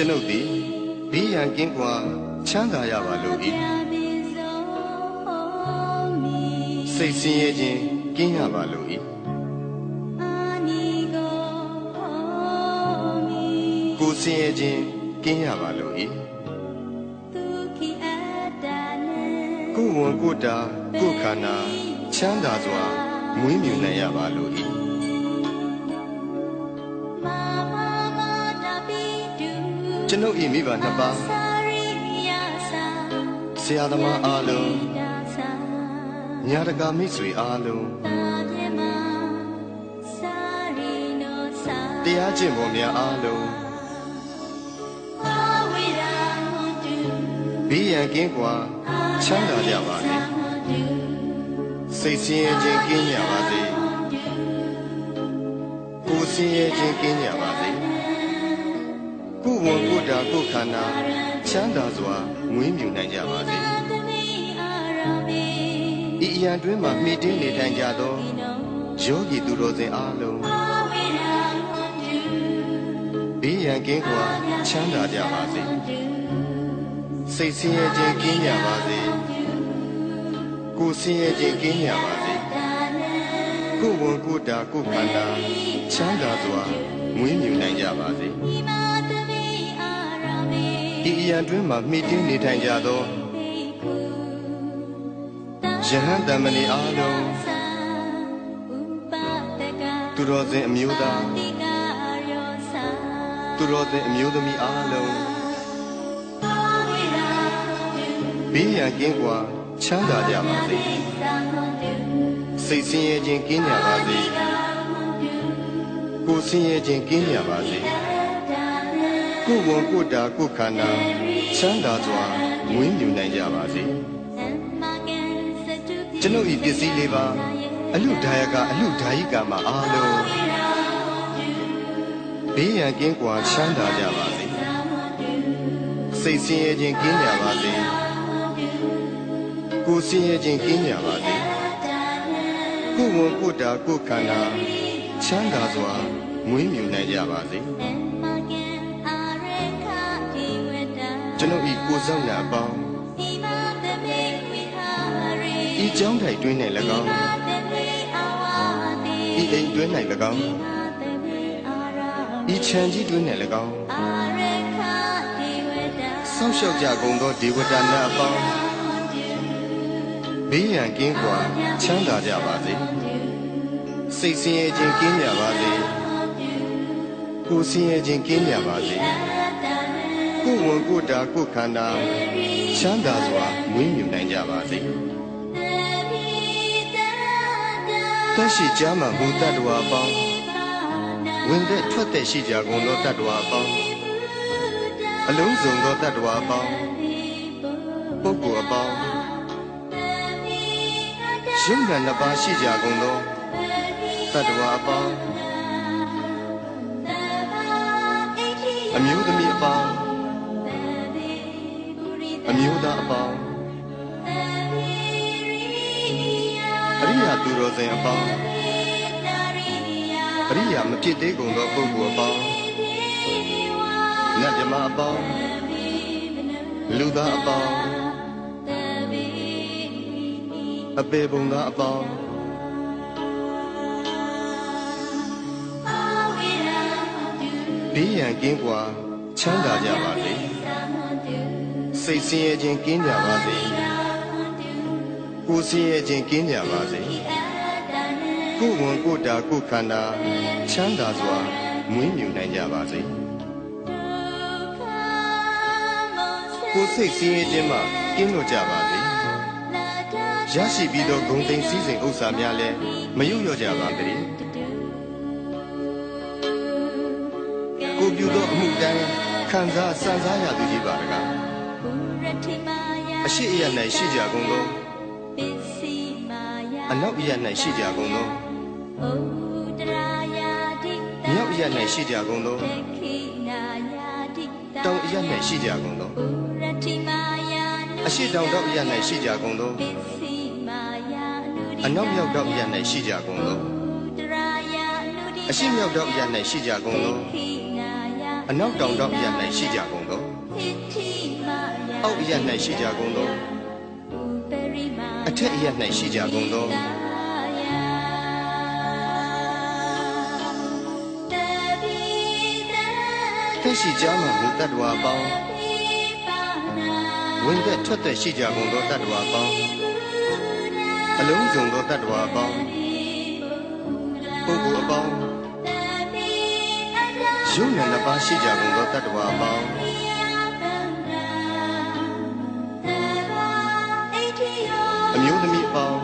ကျွန်ုပ်သည်ဘေးရန်ကင်းကွာချမ်းသာရပါလို့၏စိတ်ဆင်းရဲခြင်းကင်းရပါလို့၏ကိုယ်ဆင်းရဲခြင်းကင်းရပါလို့၏ကိုယ်ဝန်ကိုယ်တာကိုယ်ခန္ဓာချမ်းသာစွာမွေးမြူနိုင်ရပါလို့၏ကျွန်ုပ်၏မိဘနှစ်ပါးဆရာသမားအားလုံးညာတကာမိတ်ဆွေအားလုံးတရားကျင့်ပေါ်များအားလုံးဘေးရန်ကင်းကွာချမ်းသာကြပါစေစိတ်ဆင်းရဲခြင်းကင်းကြပါစေကိုယ်ဆင်းရဲခြင်းကင်းကြပါစေကိုယ်ဝန်ကိုယ်တာကိုယ်ခန္ဓာချမ်းသာစွာမွေးမြူနိုင်ကြပါစေဤအရာတွင်မှမိတင်းနေထိုင်ကြသောယောဂီသူတော်စင်အားလုံးဘေးရန်ကင်းကွာချမ်းသာကြပါစေစိတ်ဆင်းရဲခြင်းကင်းကြပါစေကိုယ်ဆင်းရဲခြင်းကင်းကြပါစေကိုယ်ဝန်ကိုယ်တာကိုယ်ခန္ဓာချမ်းသာစွာမွေးမြူနိုင်ကြပါစေဤအရာတွင်မှမိတင်းနေထိုင်ကြသောယဟန်တမဏေအားလုံးသူတော်စင်အမျိုးသားသူတော်စင်အမျိုးသမီးအားလုံးဘေးရန်ကင်းကွာချမ်းသာကြပါစေစိတ်ဆင်းရဲခြင်းကင်းကြပါစေကိုယ်ဆင်းရဲခြင်းကင်းကြပါစေကိုယ်ဝန်ကိုယ်တာကိုယ်ခန္ဓာချမ်းသာစွာမွေးမြူနိုင်ကြပါစေကျွန်ုပ်၏ပစ္စည်းလေးပါအလူဒါယကအလူဒါယိကာမအားလုံးဘေးရန်ကင်းကွာချမ်းသာကြပါစေစိတ်ဆင်းရဲခြင်းကင်းကြပါစေကိုယ်ဆင်းရဲခြင်းကင်းကြပါစေကိုယ်ဝန်ကိုယ်တာကိုယ်ခန္ဓာချမ်းသာစွာမွေးမြူနိုင်ကြပါစေကျွန်ုပ်၏ကိုယ်ဆောင်ရာအပေါင်းဤကျောင်းထိုင်တွင်၌၎င်းဤအိမ်တွင်၌၎င်းဤခြံကြီးတွင်၌၎င်းဆောက်ရှောက်ကြကုန်သောဒေဝတာနာအပေါင်းဘေးရန်ကင်းကွာချမ်းသာကြပါစေစိတ်ဆင်းရဲခြင်းကင်းကြပါစေကိုယ်ဆင်းရဲခြင်းကင်းကြပါစေကိုယ်ဝန်ကိုယ်တာကိုယ်ခန္ဓာချမ်းသာစွာမွေးမြူနိုင်ကြပါစေသက်ရှိကြမှဘုဒ္ဓတော်အပေါင်းဝင်သက်ထွက်သက်ရှိကြကုန်သောတတ္တဝါအပေါင်းအလုံးစုံသောတတ္တဝါအပေါင်းပုဂ္ဂိုလ်အပေါင်းရုပ်နာနှစ်ပါးရှိကြကုန်သောတတ္တဝါအပေါင်းအမျိုးသမီးအပေါင်းအမျိုးသားအပေါင်းအရိယာသူတော်စင်အပေါင်းအရိယာမဖြစ်သေးကုန်သောပုဂ္ဂိုလ်အပေါင်းနတ်မြမအပေါင်းလူသားအပေါင်းအပေပုံသားအပေါင်းဘေးရန်ကင်းကွာချမ်းသာကြပါစေစိတ်ဆင်းရဲခြင်းကင်းကြပါစေကိုယ်ဆင်းရဲခြင်းကင်းကြပါစေကိုယ်ဝန်ကိုယ်တာကိုယ်ခန္ဓာချမ်းသာစွာမွေးမြူနိုင်ကြပါစေကိုယ်စိတ်ဆင်းရဲခြင်းမှကင်းလွတ်ကြပါစေရရှိပြီးသောဂုဏ်သိမ်းစည်းစိမ်ဥစ္စာများလည်းမယုတ်လျော့ကြပါစေကိုပြုသောအမှုတိုင်းခံစားစံစားရသူကြီးပါတကားအရှိအယ၌ရှိကြကုန်သောအနောက်အယ၌ရှိကြကုန်သောမြောက်အယ၌ရှိကြကုန်သောတောင်အယ၌ရှိကြကုန်သောအရှိတောင်တောက်အယ၌ရှိကြကုန်သောအနောက်မြောက်တောက်အယ၌ရှိကြကုန်သောအရှိမြောက်တောက်အယ၌ရှိကြကုန်သော အနောက်တောင်တောင်ရ၌ရှိကြကုန်သောအောက်အရ၌ရှိကြကုန်သောအထက်အရ၌ရှိကြကုန်သောသက်ရှိကြမှမူတတ္တဝါပေါင်းဝင်သက်ထွက်သက်ရှိကြကုန်သောတတ္တဝါပေါင်းအလုံးစုံသောတတ္တဝါပေါင်းပုဂ္ဂိုလ်အပေါင်းယုံနာနှစ်ပါးရှိကြကုန်သောတတ္တဝါပေါင်းအမျိုးသမီးအပေါင်း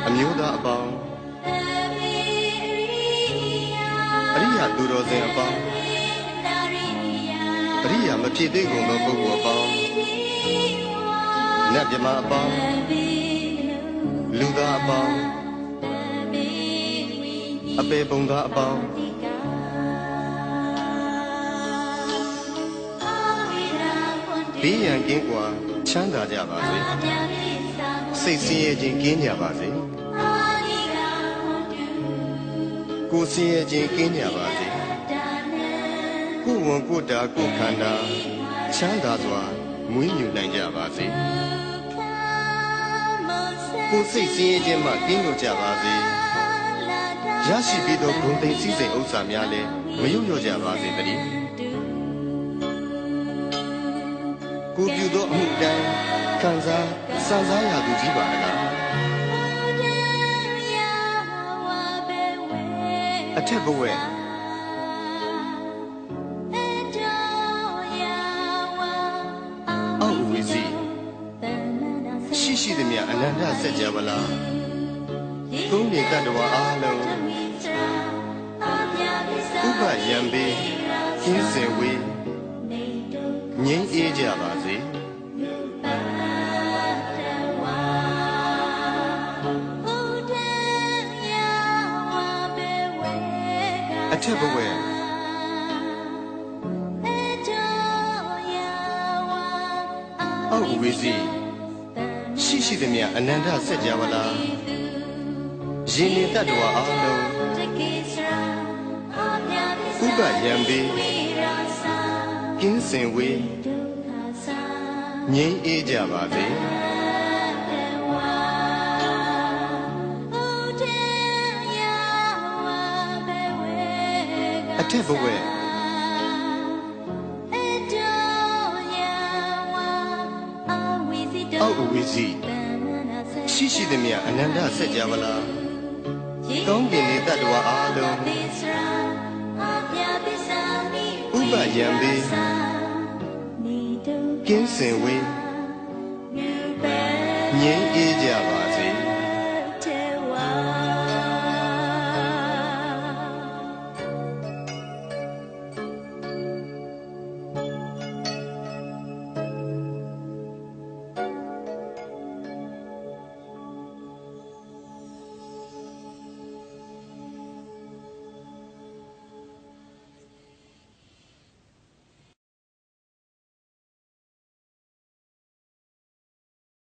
အမျိုးသားအပေါင်းအရိယာသူတော်စင်အပေါင်းအရိယာမဖြစ်သေးကုန်သောပုဂ္ဂိုလ်အပေါင်းနတ်မြမအပေါင်းလူသားအပေါင်းအပေပုံသားအပေါင်းဘေးရန်ကင်းကွာချမ်းသာကြပါစေစိတ်ဆင်းရဲခြင်းကင်းကြပါစေကိုယ်ဆင်းရဲခြင်းကင်းကြပါစေကိုယ်ဝန်ကိုယ်တာကိုယ်ခန္ဓာချမ်းသာစွာမွေးမြူနိုင်ကြပါစေကိုယ်စိတ်ဆင်းရဲခြင်းမှကင်းလို့ကြပါစေရရှိပြီးသောဂုဏ်သိမ်းစည်းစိမ်ဥစ္စာများလည်းမယုတ်လျော့ကြပါစေတည်းကိုပြုသောအမှုတိုင်းခံစားစံစားရသူကြီးပါလားအထက်ဘဝအောက်ဝိစီရှိသည်မြအနန္တစัจ java လာသုံးနေတတ္တဝါအားလုံးဥပယံပေကင်းစင်ဝေးငြိမ်းအေးကြပါစေအထက်ဘဝအောက်ဝိစီရှိသည်မြအနန္တစัจ java လာယင်းနေတတ္တဝါအားလုံးဥပယံပေကင်းစင်ဝေးငြိမ်းအေးကြပါစေအထက်ဘဝအောက်ဝိစီရှိသည်မြအနန္တစัจ java လာကောင်းကင်နေတတ္တဝါအားလုံးဥပယံပေကင်းစင်ဝေးငြိမ်းအေးကြပါ